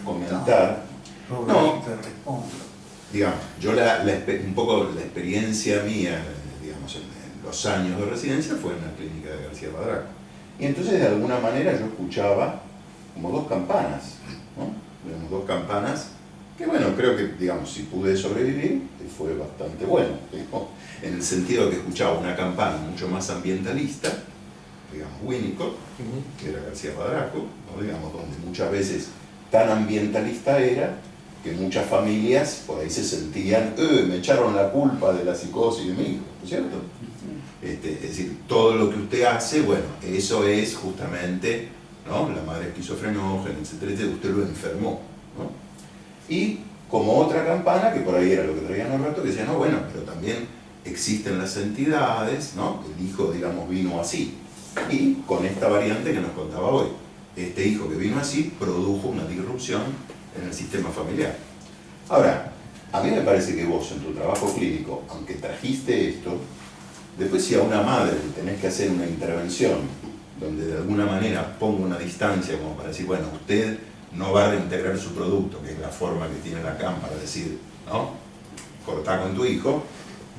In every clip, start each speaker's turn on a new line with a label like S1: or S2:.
S1: comentar.
S2: No, te respondo.
S1: Digamos, yo un poco la experiencia mía, digamos, en los años de residencia fue en la clínica de García Padraco. Y entonces de alguna manera yo escuchaba como dos campanas, ¿no? Digamos, dos campanas que bueno, creo que, digamos, si pude sobrevivir, fue bastante bueno, ¿no? En el sentido de que escuchaba una campana mucho más ambientalista, digamos, Winnicott, que era García Padraco, ¿no? Digamos, donde muchas veces tan ambientalista era que muchas familias por ahí se sentían, me echaron la culpa de la psicosis de mi hijo, ¿no es cierto? Es decir, todo lo que usted hace, bueno, eso es justamente, ¿no? La madre esquizofrenógena, etcétera, etcétera, usted lo enfermó, ¿no? Y como otra campana, que por ahí era lo que traían al rato, que decía, no, bueno, pero también existen las entidades, ¿no? El hijo, digamos, vino así. Y con esta variante que nos contaba hoy, este hijo que vino así produjo una disrupción en el sistema familiar. Ahora, a mí me parece que vos en tu trabajo clínico, aunque trajiste esto, después si a una madre le tenés que hacer una intervención donde de alguna manera ponga una distancia como para decir, bueno, usted no va a reintegrar su producto, que es la forma que tiene la CAM para decir, ¿no? Cortá con tu hijo,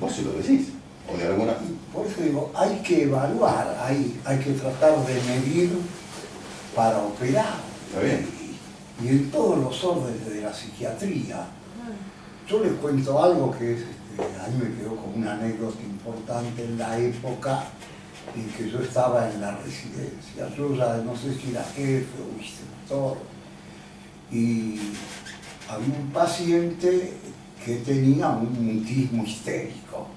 S1: vos se lo decís. O de alguna...
S2: Por eso digo, hay que evaluar, hay que tratar de medir para operar.
S1: Está bien.
S2: Y en todos los órdenes de la psiquiatría. Yo les cuento algo que es, a mí me quedó como una anécdota importante en la época en que yo estaba en la residencia. Yo ya no sé si era jefe o instructor. Y había un paciente que tenía un mutismo histérico.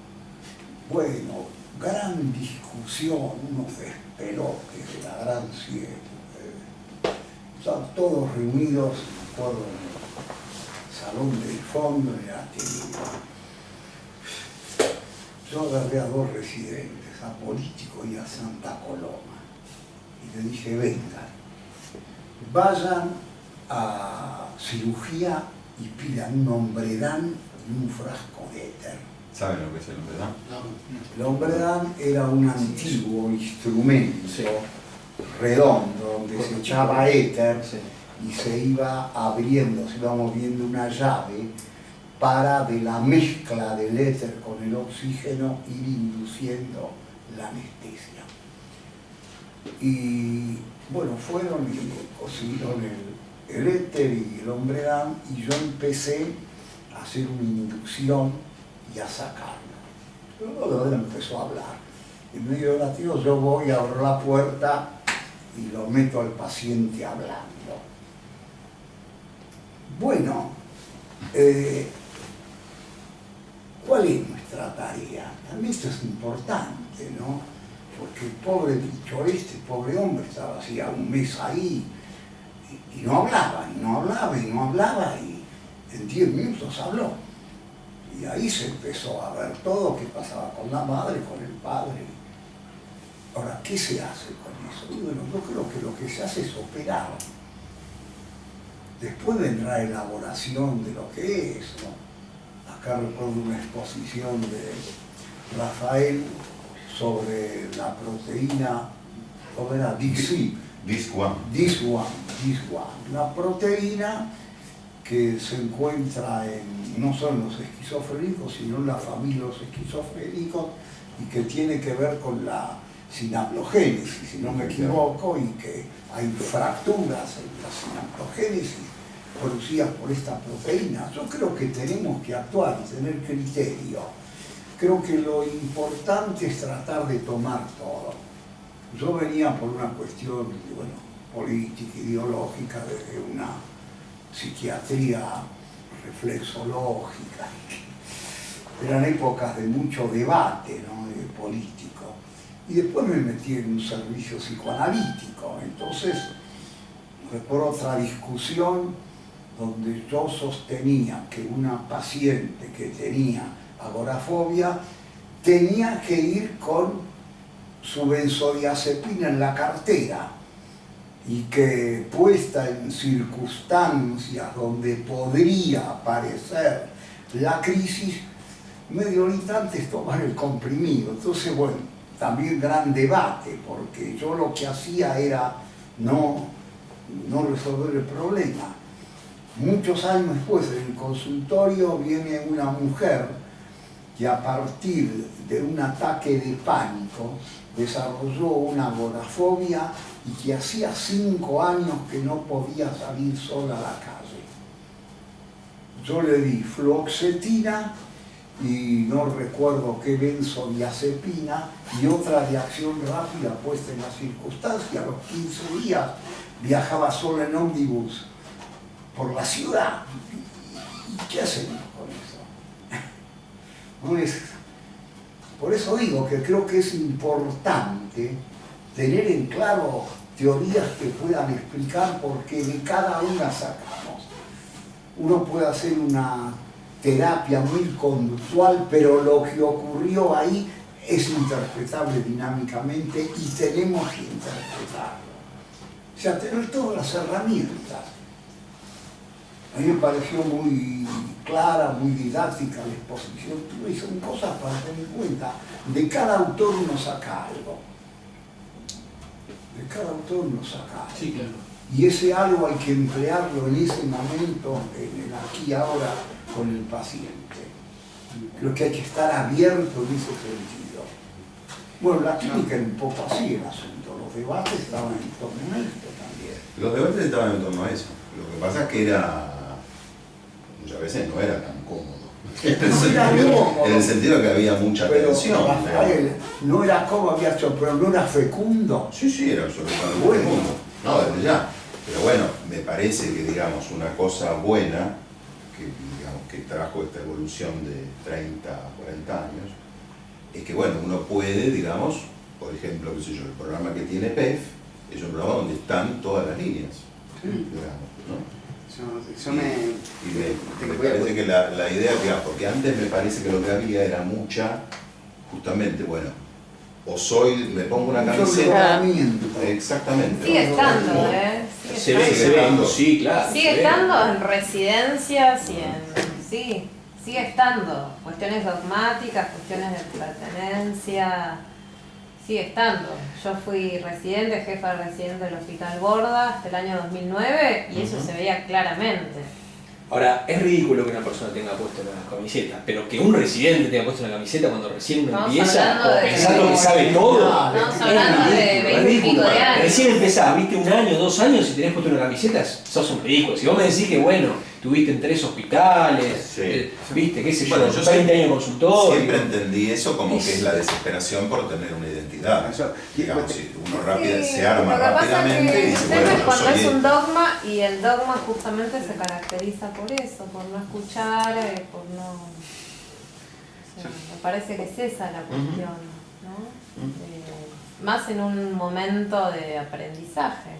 S2: Bueno, gran discusión, unos despelotes de la gran siete. Estaban todos reunidos, me acuerdo, en el salón del fondo, en el atelier. Yo agarré a dos residentes, a Político y a Santa Coloma, y le dije, vengan, vayan a cirugía y pidan un hombredán y un frasco de éter.
S1: ¿Saben lo que es el hombredán?
S2: El hombredán era un antiguo instrumento redondo donde se echaba éter y se iba abriendo, se iba moviendo una llave para de la mezcla del éter con el oxígeno ir induciendo la anestesia. Y bueno, fueron y consiguieron el éter y el hombredán y yo empecé a hacer una inducción y a sacarlo. Luego de él empezó a hablar. En medio del latido yo voy, abro la puerta y lo meto al paciente hablando. Bueno, ¿cuál es nuestra tarea? También esto es importante, ¿no? Porque el pobre bicho este, pobre hombre, estaba hacía un mes ahí y no hablaba, y no hablaba, y no hablaba, y en 10 minutos habló. Y ahí se empezó a ver todo qué pasaba con la madre, con el padre. Ahora, ¿qué se hace con eso? Y bueno, yo creo que lo que se hace es operar. Después vendrá la elaboración de lo que es, ¿no? Acá recuerdo una exposición de Rafael sobre la proteína, ¿cómo era? DIS1. La proteína que se encuentra no solo en los esquizofrénicos, sino en la familia de los esquizofrénicos y que tiene que ver con la sinaplogénesis, si no me equivoco, y que hay fracturas en la sinaplogénesis producidas por esta proteína. Yo creo que tenemos que actuar y tener criterio. Creo que lo importante es tratar de tomar todo. Yo venía por una cuestión, bueno, política, ideológica, desde una psiquiatría reflexológica. Eran épocas de mucho debate, ¿no? De político. Y después me metí en un servicio psicoanalítico. Entonces, por otra discusión donde yo sostenía que una paciente que tenía agorafobia tenía que ir con su benzodiazepina en la cartera y que puesta en circunstancias donde podría aparecer la crisis, me dio antes tomar el comprimido. Entonces, bueno, también gran debate, porque yo lo que hacía era no no resolver el problema. Muchos años después, en el consultorio, viene una mujer que a partir de un ataque de pánico desarrolló una agorafobia y que hacía 5 años que no podía salir sola a la calle. Yo le di fluoxetina y no recuerdo qué benzodiazepina y otra de acción rápida puesta en las circunstancias. A los 15 días viajaba sola en ómnibus por la ciudad. ¿Y qué hacemos con eso? No es, por eso digo que creo que es importante tener en claro teorías que puedan explicar por qué de cada una sacamos. Uno puede hacer una terapia muy conductual, pero lo que ocurrió ahí es interpretable dinámicamente y tenemos que interpretarlo. O sea, tener todas las herramientas. A mí me pareció muy clara, muy didáctica la exposición, y son cosas para tener en cuenta. De cada autor uno saca algo. De cada autor uno saca algo.
S3: Sí, claro.
S2: Y ese algo hay que emplearlo en ese momento, en el aquí y ahora, con el paciente. Creo que hay que estar abierto en ese sentido. Bueno, la clínica era un poco así el asunto, los debates estaban en torno a esto también.
S1: Los debates estaban en torno a eso. Lo que pasa es que muchas veces no era tan cómodo. En el sentido que había mucha
S2: Pero,
S1: tensión.
S2: Rafael, no era como había hecho, pero no era fecundo.
S1: Sí, era absolutamente
S2: Bueno.
S1: fecundo. No, desde ya. Pero bueno, me parece que, digamos, una cosa buena que trajo esta evolución de 30 a 40 años, es que, bueno, uno puede, digamos, por ejemplo, qué sé yo, el programa que tiene PEF es un programa donde están todas las líneas, digamos, ¿no? Me parece que la idea que porque antes me parece que lo que había era mucha, justamente, bueno, me pongo una camiseta. Exactamente.
S4: Sigue estando,
S3: Se ve, sí, claro.
S4: Sigue estando en residencias y sí, sigue estando. Cuestiones dogmáticas, cuestiones de pertenencia, sigue estando. Yo fui residente, jefa de residente del Hospital Borda hasta el año 2009 y eso se veía claramente.
S3: Ahora, es ridículo que una persona tenga puesto la camiseta, pero que un residente tenga puesto la camiseta cuando recién uno empieza, o pensando que sabe todo.
S4: Estamos hablando de 20 y pico de años.
S3: Recién empezás, viste, 1 año, 2 años y tenés puesto una camiseta, sos un ridículo. Si vos me decís que, bueno, tuviste en 3 hospitales,
S1: Sí.
S3: viste, qué sé yo,
S1: Bueno, yo
S3: 20 años de consultorio.
S1: Siempre entendí eso como que es la desesperación por tener una identidad. Digamos, si uno rápido se arma
S4: lo que pasa
S1: rápidamente y
S4: es
S1: dice,
S4: que el tema
S1: bueno,
S4: es
S1: yo
S4: cuando
S1: soy
S4: es un
S1: esto.
S4: dogma y el dogma justamente se caracteriza por eso, por no escuchar, por no... O sea, me parece que es esa la cuestión, ¿no? Más en un momento de aprendizaje,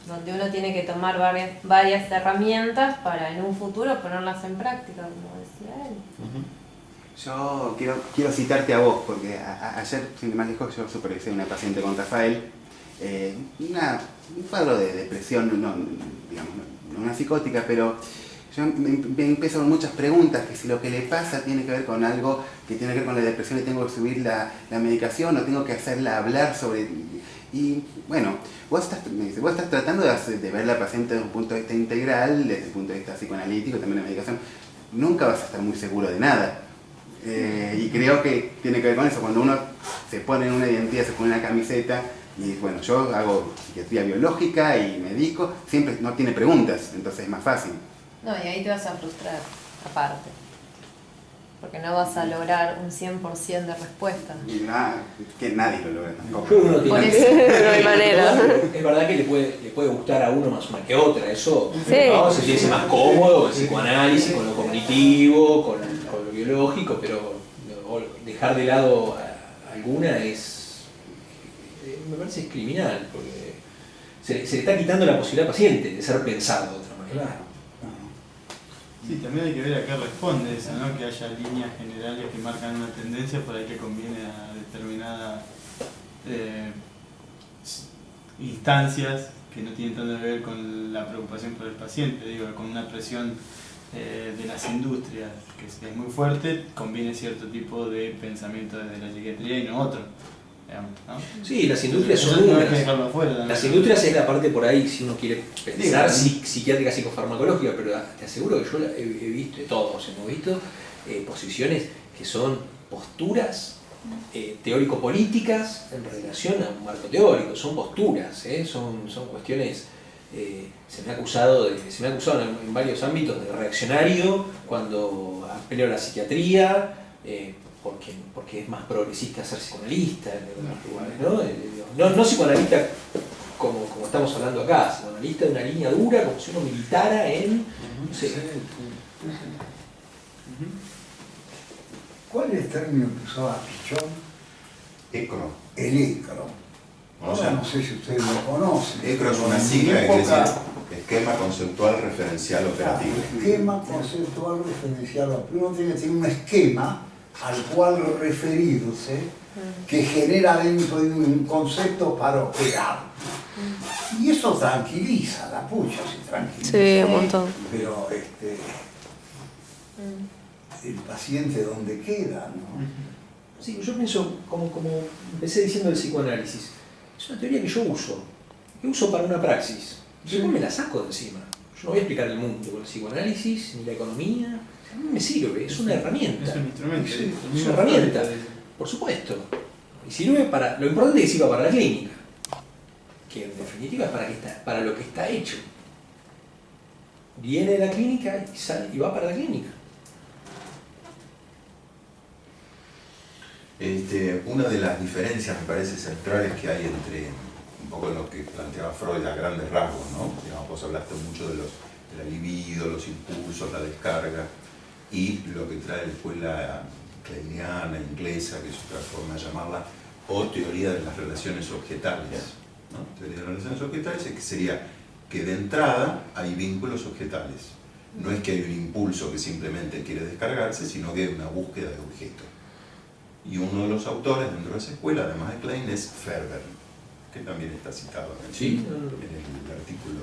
S4: donde uno tiene que tomar varias herramientas para en un futuro ponerlas en práctica, como decía él.
S5: Yo quiero citarte a vos, porque ayer, sin ir más lejos, yo supervisé a una paciente con Rafael, un cuadro de depresión, digamos, no una psicótica, pero yo me empiezo con muchas preguntas, que si lo que le pasa tiene que ver con algo que tiene que ver con la depresión y tengo que subir la medicación o tengo que hacerla hablar sobre... Y bueno, vos estás tratando de ver a la paciente desde un punto de vista integral, desde el punto de vista psicoanalítico, también la medicación. Nunca vas a estar muy seguro de nada. Y creo que tiene que ver con eso, cuando uno se pone en una identidad, se pone una camiseta, y bueno, yo hago psiquiatría biológica y medico, siempre no tiene preguntas, entonces es más fácil.
S4: No, y ahí te vas a frustrar, aparte. Porque no vas a lograr un 100% de respuesta.
S5: Y que nadie lo logra tampoco.
S3: Creo que uno
S4: Por
S3: tiene...
S4: eso.
S6: No hay manera.
S3: Es verdad que le puede gustar a uno más una que otra, eso,
S6: Sí.
S3: ¿no? Se siente más cómodo con el psicoanálisis, con lo cognitivo, con lo biológico, pero dejar de lado alguna me parece es criminal, porque se le está quitando la posibilidad al paciente de ser pensado de otra manera.
S7: Sí, también hay que ver a qué responde eso, ¿no? Que haya líneas generales que marcan una tendencia por ahí que conviene a determinadas instancias que no tienen tanto que ver con la preocupación por el paciente, digo, con una presión de las industrias que es muy fuerte, conviene cierto tipo de pensamiento desde la psiquiatría y no otro. digamos, ¿no?
S3: Sí, las industrias
S7: Eso
S3: son
S7: no hay que
S3: unas.
S7: dejarlo afuera también.
S3: Las industrias es la parte por ahí, si uno quiere pensar
S1: Sí.
S3: psiquiátrica, psicofarmacológica, pero te aseguro que yo he visto, todos hemos visto, posiciones que son posturas teórico-políticas en relación a un marco teórico, son posturas, son cuestiones. Se me ha acusado en varios ámbitos de reaccionario cuando peleo la psiquiatría, porque es más progresista ser psicoanalista en algunos lugares, ¿no? No psicoanalista como estamos hablando acá, psicoanalista de una línea dura, como si uno militara en. No sé.
S2: ¿Cuál es el término que usaba Pichón?
S1: ECRO.
S2: El ECRO. Ahora no sé si ustedes lo conocen.
S1: ECRO es
S2: pero
S1: una
S2: en mi
S1: sigla que quiere
S2: época-
S1: decir Esquema Conceptual Referencial Operativo.
S2: Esquema conceptual referencial operativo. Uno tiene que tener un esquema al cual referirse que genera dentro de un concepto para operar. Y eso tranquiliza, la pucha, si tranquiliza.
S4: Sí, un montón.
S2: Pero el paciente dónde queda, ¿no?
S3: Sí, yo pienso, como empecé diciendo el psicoanálisis, es una teoría que yo uso para una praxis. Después me la saco de encima. Yo no voy a explicar el mundo con el psicoanálisis, ni la economía. A mí me sirve, es una herramienta.
S7: Es un instrumento.
S3: Sí,
S7: el
S3: es
S7: mismo
S3: una herramienta,
S7: Freud,
S3: por supuesto. Y sirve para. Lo importante es que sirva para la clínica. Que en definitiva es para lo que está hecho. Viene de la clínica y sale y va para la clínica.
S1: Una de las diferencias, me parece, centrales que hay entre un poco lo que planteaba Freud a grandes rasgos, ¿no? Digamos, vos hablaste mucho de la libido, los impulsos, la descarga, y lo que trae la escuela kleiniana, inglesa, que es otra forma de llamarla, o teoría de las relaciones objetales, ¿no? Teoría de las relaciones objetales es que sería que de entrada hay vínculos objetales. No es que hay un impulso que simplemente quiere descargarse, sino que hay una búsqueda de objeto. Y uno de los autores dentro de esa escuela, además de Klein, es Ferber, que también está citado en el artículo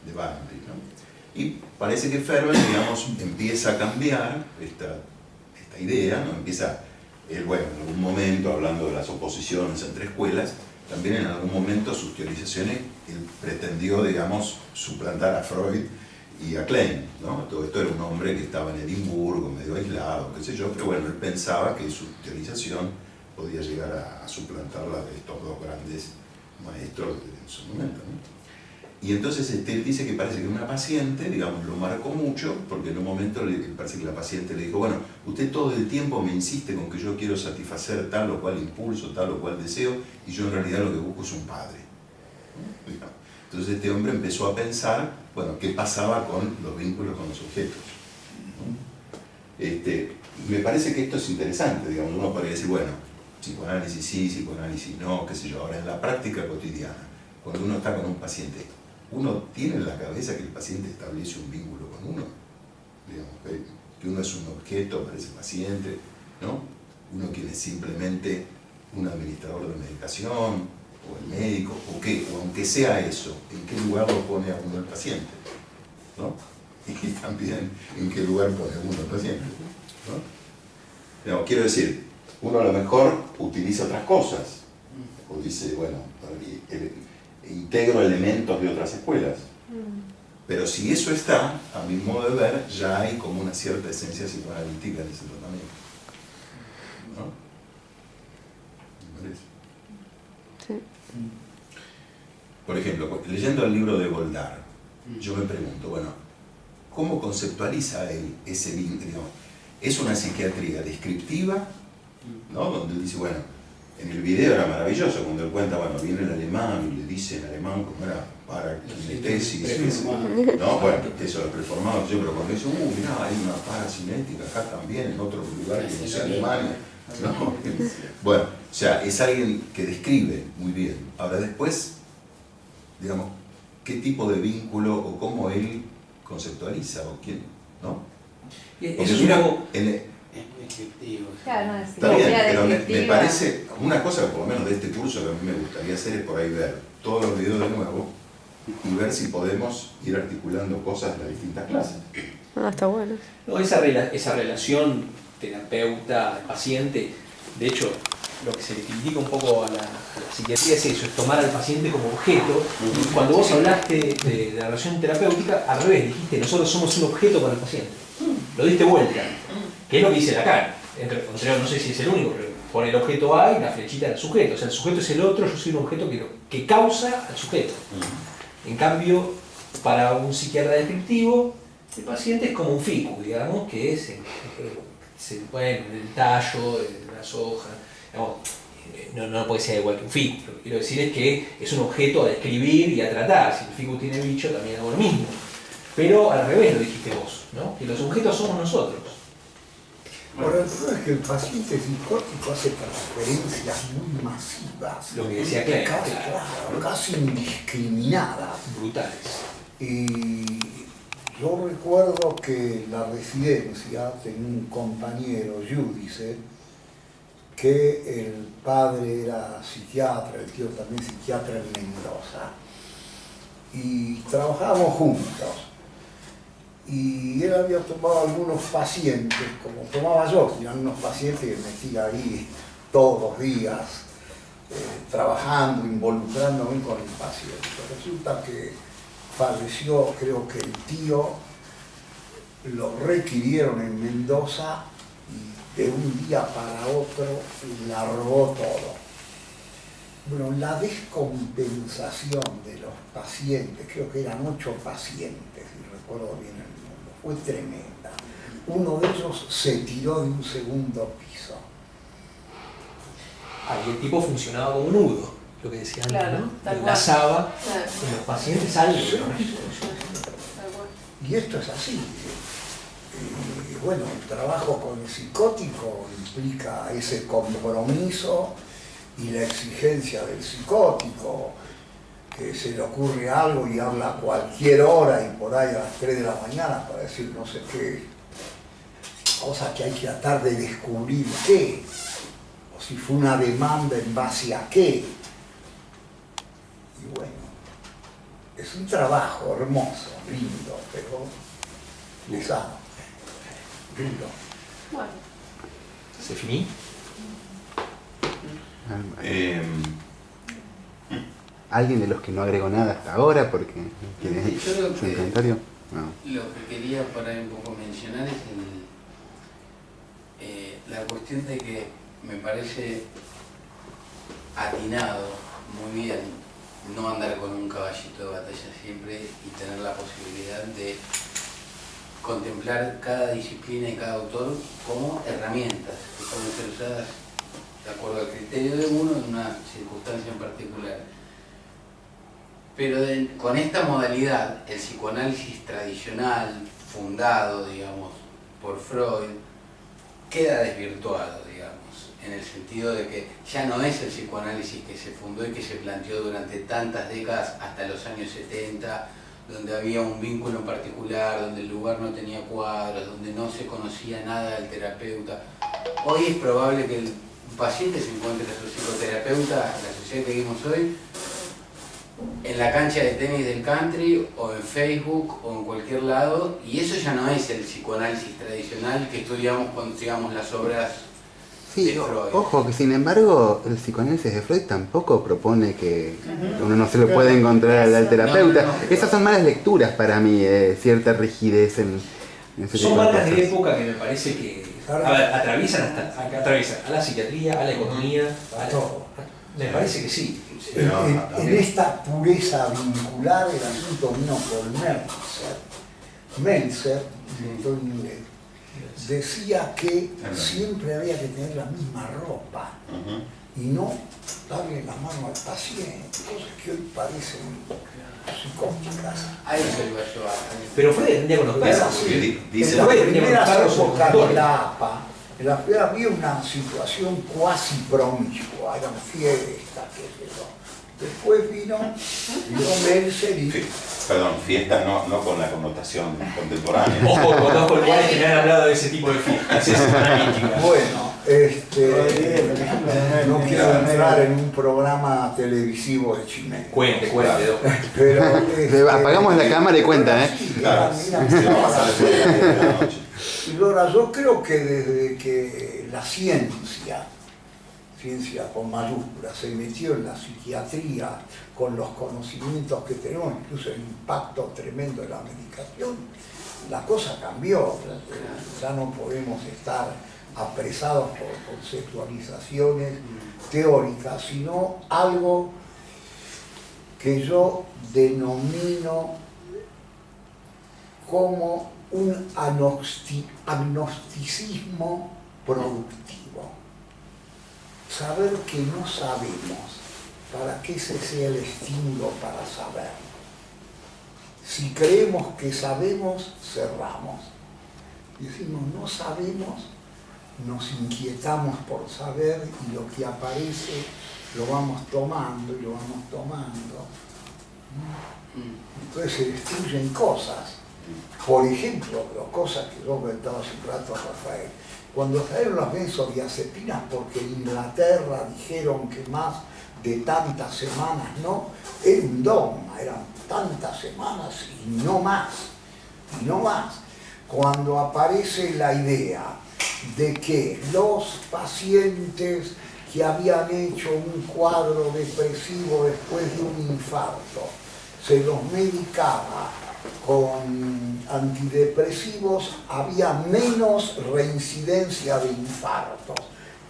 S1: de Barnby, ¿no? Y parece que Ferber, digamos, empieza a cambiar esta idea, ¿no? Empieza, bueno, en algún momento, hablando de las oposiciones entre escuelas, también en algún momento sus teorizaciones, él pretendió, digamos, suplantar a Freud y a Klein, ¿no? Todo esto era un hombre que estaba en Edimburgo, medio aislado, qué sé yo, pero bueno, él pensaba que su teorización podía llegar a suplantar la de estos dos grandes maestros en su momento, ¿no? Y entonces él dice que parece que una paciente, digamos, lo marcó mucho, porque en un momento parece que la paciente le dijo, bueno, usted todo el tiempo me insiste con que yo quiero satisfacer tal o cual impulso, tal o cual deseo, y yo en realidad lo que busco es un padre, ¿no? Entonces este hombre empezó a pensar, bueno, qué pasaba con los vínculos con los objetos, ¿no? Me parece que esto es interesante, digamos, uno podría decir, bueno, psicoanálisis sí, psicoanálisis no, qué sé yo. Ahora, en la práctica cotidiana, cuando uno está con un paciente, uno tiene en la cabeza que el paciente establece un vínculo con uno, digamos, que uno es un objeto para ese paciente, ¿no? Uno que es simplemente un administrador de medicación, o el médico, o aunque sea eso, ¿en qué lugar lo pone a uno el paciente? ¿No? Y también, ¿en qué lugar pone a uno el paciente? ¿No? No, quiero decir, uno a lo mejor utiliza otras cosas, o dice, bueno, integro elementos de otras escuelas, pero si eso está, a mi modo de ver, ya hay como una cierta esencia psicoanalítica en ese tratamiento, ¿no? ¿Me parece?
S4: Sí.
S1: Por ejemplo, leyendo el libro de Goldar, yo me pregunto, bueno, ¿cómo conceptualiza él ese vínculo? Es una psiquiatría descriptiva, ¿no? Donde él dice, bueno, en el video era maravilloso, cuando él cuenta, bueno, viene el alemán y le dice en alemán cómo era paracinetesis, ¿no? Bueno, eso lo preformado yo, pero cuando dice, mirá, hay una paracinética acá también, en otro lugar que no sea Alemania, ¿no? Bueno, o sea, es alguien que describe muy bien. Ahora después, digamos, ¿qué tipo de vínculo o cómo él conceptualiza o quién, ¿no?
S3: Eso es un poco.
S5: Es muy descriptivo.
S4: Claro, no,
S1: Está bien, pero me
S4: descriptiva.
S1: parece, una cosa por lo menos de este curso que a mí me gustaría hacer es por ahí ver todos los videos de nuevo y ver si podemos ir articulando cosas de las distintas clases.
S4: Ah, está bueno.
S3: No, esa relación terapeuta-paciente, de hecho, lo que se le critica un poco a la psiquiatría es eso, es tomar al paciente como objeto. Y cuando vos hablaste de la relación terapéutica, al revés, dijiste, nosotros somos un objeto para el paciente. Lo diste vuelta, que es lo que dice Lacan. No sé si es el único, pero pone el objeto A y la flechita del sujeto. O sea, el sujeto es el otro, yo soy un objeto que causa al sujeto. En cambio, para un psiquiatra descriptivo, el paciente es como un ficus, digamos, que es bueno, el tallo, las hojas. Digamos, no puede ser igual que un ficus. Lo que quiero decir es que es un objeto a describir y a tratar. Si el ficus tiene bicho, también hago lo mismo. Pero al revés lo dijiste vos, ¿no? Que los objetos somos nosotros.
S2: Ahora, el problema es que el paciente psicótico hace transferencias muy masivas.
S3: Lo que decía Klein,
S2: Claro, casi indiscriminadas.
S3: Brutales.
S2: Y yo recuerdo que en la residencia tenía un compañero, Giudice, que el padre era psiquiatra, el tío también psiquiatra en Mendoza. Y trabajábamos juntos. Y él había tomado algunos pacientes, como tomaba yo, eran unos pacientes que me siga ahí todos los días, trabajando, involucrándome con el paciente. Resulta que falleció, creo que el tío, lo requirieron en Mendoza y de un día para otro largó todo. Bueno, la descompensación de los pacientes, creo que eran 8 pacientes, si recuerdo bien el número, fue tremenda. Uno de ellos se tiró de un segundo piso.
S3: Ahí el tipo funcionaba como un nudo, lo que decía antes,
S4: Claro,
S3: ¿no?
S4: tal cual.
S3: Enlazaba
S4: Claro.
S3: en los pacientes algo.
S2: Y esto es así. Bueno, el trabajo con el psicótico implica ese compromiso y la exigencia del psicótico, que se le ocurre algo y habla a cualquier hora y por ahí a las 3 de la mañana para decir no sé qué, cosa que hay que tratar de descubrir qué, o si fue una demanda en base a qué. Y bueno, es un trabajo hermoso, lindo, pero pesado. Lindo.
S4: Bueno,
S3: ¿Se finí?
S5: ¿Alguien de los que no agregó nada hasta ahora? Porque ¿quiere
S6: Yo creo
S5: su
S6: que
S5: comentario? No.
S6: lo que quería por ahí un poco mencionar es la cuestión de que me parece atinado muy bien no andar con un caballito de batalla siempre y tener la posibilidad de contemplar cada disciplina y cada autor como herramientas que pueden ser usadas de acuerdo al criterio de uno en una circunstancia en particular. Pero con esta modalidad, el psicoanálisis tradicional, fundado, digamos, por Freud, queda desvirtuado, digamos, en el sentido de que ya no es el psicoanálisis que se fundó y que se planteó durante tantas décadas hasta los años 70, donde había un vínculo en particular, donde el lugar no tenía cuadros, donde no se conocía nada del terapeuta. Hoy es probable que el paciente se encuentre a su psicoterapeuta, en la sociedad que vivimos hoy, en la cancha de tenis del country, o en Facebook, o en cualquier lado, y eso ya no es el psicoanálisis tradicional que estudiamos cuando estudiamos las obras
S5: Sí,
S6: de Freud.
S5: ojo, que sin embargo el psicoanálisis de Freud tampoco propone que uno no se lo puede encontrar al terapeuta.
S6: No.
S5: Esas son malas lecturas para mí, cierta rigidez en ese
S3: Son
S5: tipo de
S3: marcas de
S5: cosas.
S3: época que me parece que a ver, atraviesan a la psiquiatría, a la economía,
S2: A todo.
S3: Me parece que sí.
S2: En esta pureza vincular el asunto vino por Meltzer. Meltzer, director inglés, decía que siempre había que tener la misma ropa y no darle la mano al paciente, cosas que hoy parecen psicóticas.
S6: A eso iba yo a...
S3: Pero Freud defendía con los perros.
S1: Dice
S2: En las
S3: Freud
S2: primeras
S3: Carlos
S2: épocas
S3: Torres.
S2: de la APA, en la que había una situación cuasi promiscua, eran fiestas, qué sé yo. Después vino Meltzer y...
S1: Perdón, fiesta no con la connotación contemporánea.
S3: Ojo, conozco lugares que me han hablado de ese tipo de fiestas. Es analítica.
S2: Bueno, no quiero entrar en un programa televisivo de Chimeno.
S3: Cuente, Doc.
S2: Pero,
S5: Apagamos la cámara y cuenta, ¿eh?
S2: Sí,
S1: Claro,
S2: mira,
S1: si va a pasar después de las 10 de la noche.
S2: Y ahora, yo creo que desde que la ciencia ciencia con mayúsculas, se metió en la psiquiatría con los conocimientos que tenemos, incluso el impacto tremendo de la medicación, la cosa cambió. Ya no podemos estar apresados por conceptualizaciones teóricas, sino algo que yo denomino como un agnosticismo productivo. Saber que no sabemos, ¿para qué ese sea el estímulo para saber? Si creemos que sabemos, cerramos. Decimos, no sabemos, nos inquietamos por saber y lo que aparece lo vamos tomando y lo vamos tomando. Entonces se destruyen cosas. Por ejemplo, cosas que yo comentaba hace un rato a Rafael, cuando salieron las benzodiazepinas porque en Inglaterra dijeron que más de tantas semanas no, era un dogma, eran tantas semanas y no más, y no más. Cuando aparece la idea de que los pacientes que habían hecho un cuadro depresivo después de un infarto, se los medicaba con antidepresivos, había menos reincidencia de infartos.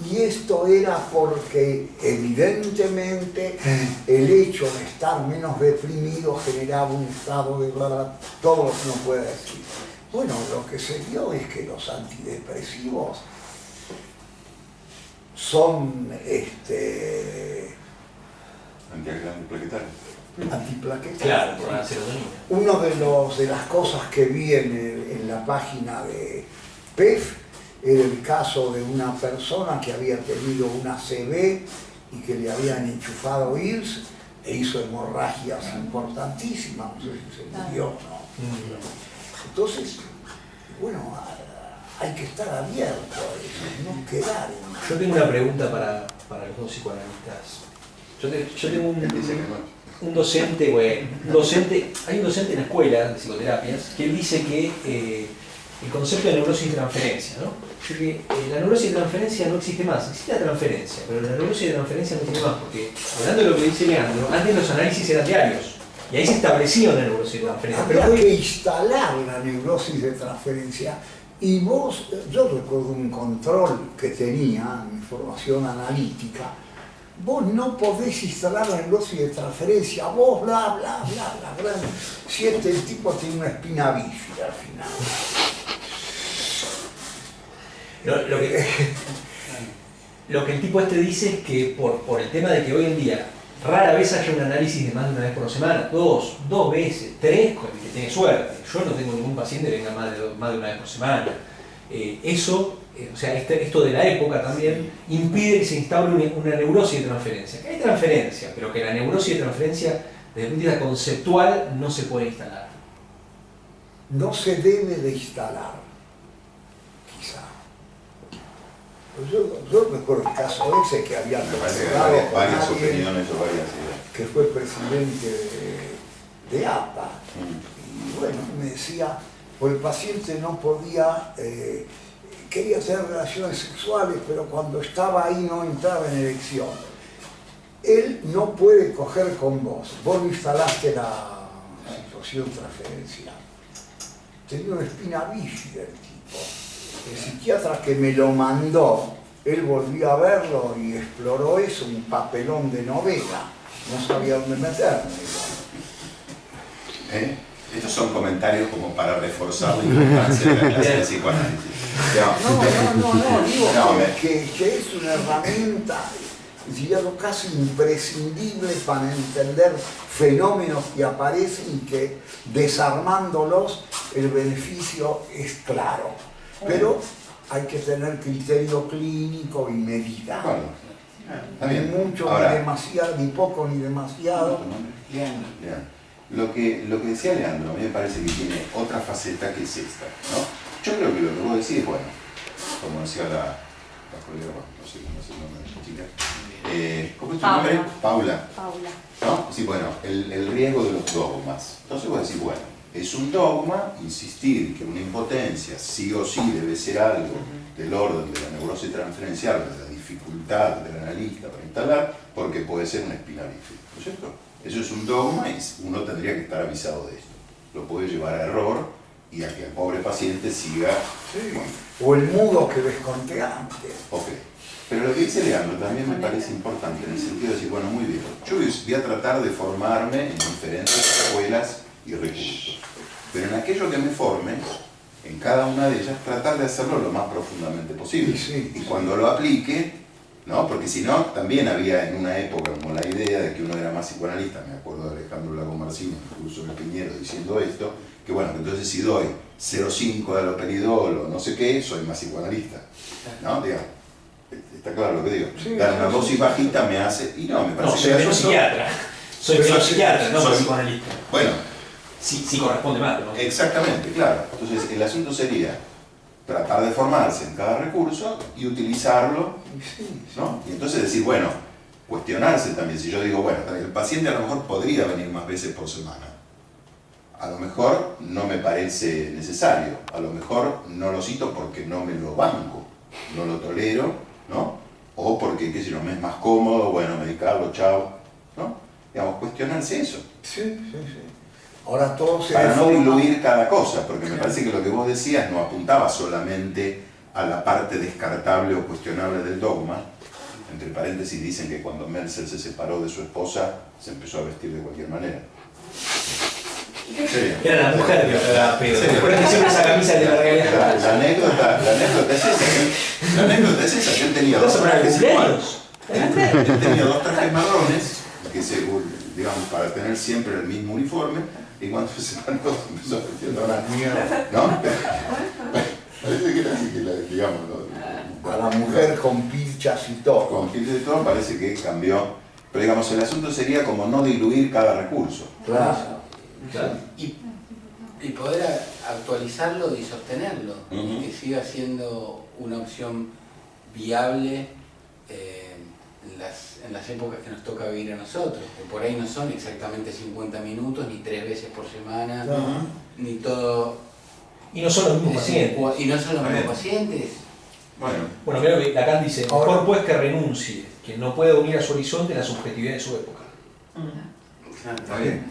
S2: Y esto era porque evidentemente el hecho de estar menos deprimido generaba un estado de verdad, todo lo que uno puede decir. Bueno, lo que se vio es que los antidepresivos son antiplaquetarios.
S3: Claro, por la serotonina.
S2: Uno de las cosas que vi en la página de PEF era el caso de una persona que había tenido una ACV y que le habían enchufado IRS e hizo hemorragias importantísimas, no sé si se murió o no. Entonces, bueno, hay que estar abierto a eso, no quedar en...
S3: Yo tengo una pregunta para los dos psicoanalistas. Yo tengo un docente, hay un docente en la escuela de psicoterapias que él dice que el concepto de neurosis y transferencia, ¿no? Porque la neurosis de transferencia no existe más, existe la transferencia, pero la neurosis de transferencia no existe más, porque hablando de lo que dice Leandro, antes los análisis eran diarios, y ahí se establecía una neurosis de transferencia.
S2: Había que instalar la neurosis de transferencia, y yo recuerdo un control que tenía en mi formación analítica, vos no podés instalar la neurosis de transferencia, vos bla, bla, bla, bla, bla. Si el tipo tiene una espina bífida al final.
S3: Lo que el tipo este dice es que por el tema de que hoy en día rara vez haya un análisis de más de una vez por semana, dos veces, tres, con el que tiene suerte. Yo no tengo ningún paciente que venga más de una vez por semana. Esto de la época también impide que se instaure una neurosis de transferencia. Que hay transferencia, pero que la neurosis de transferencia desde el punto de vista conceptual no se puede instalar.
S2: No se debe de instalar, quizá. Pues yo recuerdo el caso ese que había
S1: varias opiniones o varias ideas.
S2: Que fue presidente de APA. Y bueno, me decía, pues el paciente no podía, quería tener relaciones sexuales, pero cuando estaba ahí no entraba en erección. Él no puede coger con vos. Vos no instalaste la situación de transferencia. Tenía una espina bífida el tipo. El psiquiatra que me lo mandó, él volvió a verlo y exploró eso, un papelón de novela. No sabía dónde meterme.
S1: Estos son comentarios como para reforzar la importancia de la clase de psicoanálisis.
S2: No, digo que es una herramienta, diría yo, casi imprescindible para entender fenómenos que aparecen y que desarmándolos el beneficio es claro. Pero hay que tener criterio clínico y medida. Ni mucho, ni demasiado, ni poco, ni demasiado.
S1: Bien. Lo que decía Leandro, a mí me parece que tiene otra faceta que es esta, ¿no? Yo creo que lo que vos decís, bueno, como decía la colega, no sé cómo es el nombre de esta chica. ¿Cómo es tu nombre? Paula. ¿No? Sí, bueno, el riesgo de los dogmas. Entonces vos decís, bueno, es un dogma insistir que una impotencia sí o sí debe ser algo del orden de la neurosis transferencial, de la dificultad del analista para instalar porque puede ser una espina bífida, ¿no es cierto? Eso es un dogma y uno tendría que estar avisado de esto. Lo puede llevar a error y a que el pobre paciente siga.
S2: Sí. O el mudo que les conté antes.
S1: Ok. Pero lo que dice Leandro también me parece importante en el sentido de decir, bueno, muy bien, yo voy a tratar de formarme en diferentes escuelas y recursos. Pero en aquello que me forme, en cada una de ellas, tratar de hacerlo lo más profundamente posible.
S2: Sí.
S1: Y cuando lo aplique, ¿no? Porque si no, también había en una época como la idea de que uno era más psicoanalista, me acuerdo de Alejandro Lagomarsino, en el curso de Piñero, diciendo esto, que bueno, entonces si doy 0,5 de haloperidol o no sé qué, soy más psicoanalista, ¿no? Digamos, está claro lo que digo.
S2: Sí,
S1: dar una
S2: sí,
S1: dosis
S2: sí.
S1: bajita me hace, y no, me parece
S3: No, soy menos psiquiatra. Soy menos psiquiatra, no
S1: soy-
S3: más psicoanalista.
S1: Bueno,
S3: Sí corresponde más, ¿no?
S1: exactamente, claro. Entonces el asunto sería tratar de formarse en cada recurso y utilizarlo,
S2: Sí, sí.
S1: ¿no? Y entonces decir, bueno, cuestionarse también. Si yo digo, bueno, el paciente a lo mejor podría venir más veces por semana. A lo mejor no me parece necesario. A lo mejor no lo cito porque no me lo banco, no lo tolero, ¿no? O porque, qué sé yo, me es más cómodo, bueno, medicarlo, chao, ¿no? Digamos, cuestionarse eso.
S2: Sí, sí, sí. Ahora todo se
S1: Para no
S2: deforma.
S1: diluir cada cosa, porque me parece que lo que vos decías no apuntaba solamente a la parte descartable o cuestionable del dogma. Entre paréntesis dicen que cuando Meltzer se separó de su esposa, se empezó a vestir de cualquier manera. ¿Serio?
S3: Era la mujer que pegaba pedo.
S1: Sí.
S3: Recuerda que siempre esa camisa de la
S1: La
S3: realidad.
S1: anécdota es esa. La anécdota es esa. Yo tenía dos
S3: ¿Vas a poner
S1: trajes
S3: cumpleaños?
S1: iguales. Yo tenía dos trajes marrones, que digamos, para tener siempre el mismo uniforme, y cuando se separó se empezó a vestir de una
S2: Mierda.
S1: ¿no? Parece que era así, digamos,
S2: A la mujer con pilchas y todo.
S1: con Hitler y todo parece que cambió. Pero digamos, el asunto sería como no diluir cada recurso.
S2: Claro.
S3: Claro.
S6: Y poder actualizarlo y sostenerlo,
S1: Ujú.
S6: y que siga siendo una opción viable en las épocas que nos toca vivir a nosotros, que por ahí no son exactamente 50 minutos, ni 3 veces por semana,
S2: Claro.
S6: ni todo...
S3: Y no son los mismos pacientes.
S6: Y no son los
S1: Está
S6: mismos
S1: bien.
S6: pacientes.
S1: Bueno,
S3: Bueno, creo que Lacan dice,
S2: Ahora-
S3: mejor pues que renuncie, que no puede unir a su horizonte la subjetividad de su época.
S1: está bien.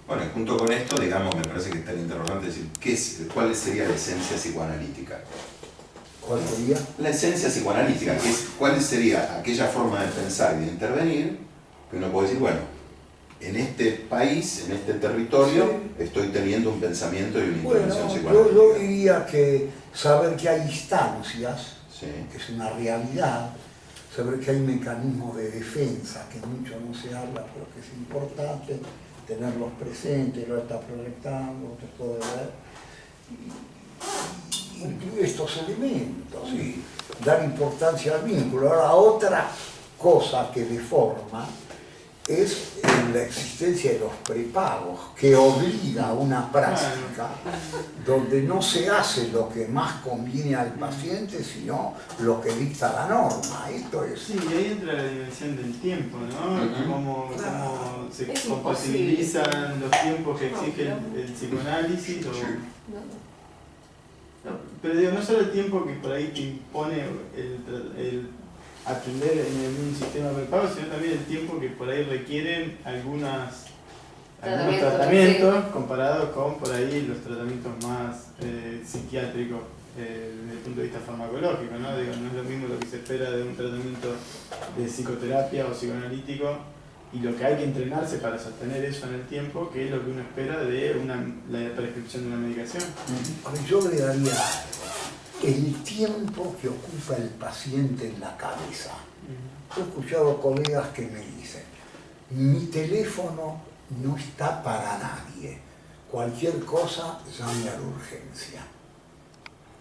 S1: Bueno, y junto con esto, digamos, me parece que está el interrogante de decir, ¿cuál sería la esencia psicoanalítica?
S2: ¿Cuál sería?
S1: La esencia psicoanalítica, que es, ¿cuál sería aquella forma de pensar y de intervenir que uno puede decir, bueno, en este país, en este territorio, estoy teniendo un pensamiento y una intervención
S2: Bueno,
S1: psicoanalítica?
S2: yo diría que saber que hay instancias,
S1: Sí.
S2: que es una realidad, saber que hay mecanismos de defensa, que mucho no se habla, pero que es importante tenerlos presentes, lo está proyectando, trató de ver, y incluye estos elementos, y dar importancia al vínculo. Ahora, otra cosa que deforma es la existencia de los prepagos, que obliga a una práctica donde no se hace lo que más conviene al paciente, sino lo que dicta la norma. Esto es...
S7: Sí, y ahí entra la dimensión del tiempo, ¿no?
S1: Ujú.
S7: Cómo
S2: Claro.
S7: se
S4: Es
S7: compatibilizan los tiempos que exige el psicoanálisis. Pero digo, no solo el tiempo que por ahí te impone el atender en un sistema prepago, sino también el tiempo que por ahí requieren algunos tratamientos comparados con por ahí los tratamientos más psiquiátricos desde el punto de vista farmacológico, ¿no? Digo, no es lo mismo lo que se espera de un tratamiento de psicoterapia o psicoanalítico y lo que hay que entrenarse para sostener eso en el tiempo, que es lo que uno espera de la prescripción de una medicación.
S2: Ahora, yo le daría el tiempo que ocupa el paciente en la cabeza. Yo he escuchado colegas que me dicen, mi teléfono no está para nadie, cualquier cosa llame a la urgencia.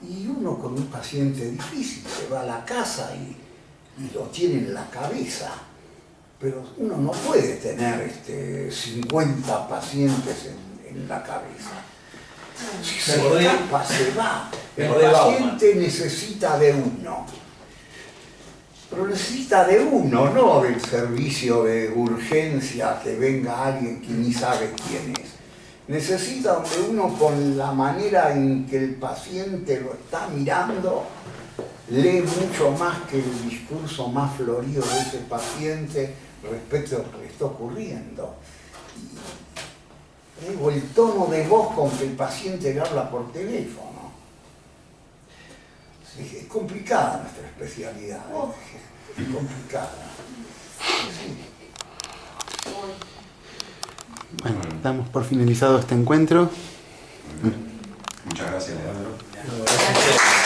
S2: Y uno con un paciente difícil se va a la casa y lo tiene en la cabeza. Pero uno no puede tener 50 pacientes en la cabeza. Si se escapa, se va. El paciente necesita de uno. Pero necesita de uno, no del servicio de urgencia que venga alguien que ni sabe quién es. Necesita de uno con la manera en que el paciente lo está mirando, lee mucho más que el discurso más florido de ese paciente respecto a lo que está ocurriendo. O el tono de voz con que el paciente le habla por teléfono. Es complicada nuestra especialidad, es complicada.
S5: Bueno, damos por finalizado este encuentro.
S1: Muchas gracias, Leandro.
S3: Gracias.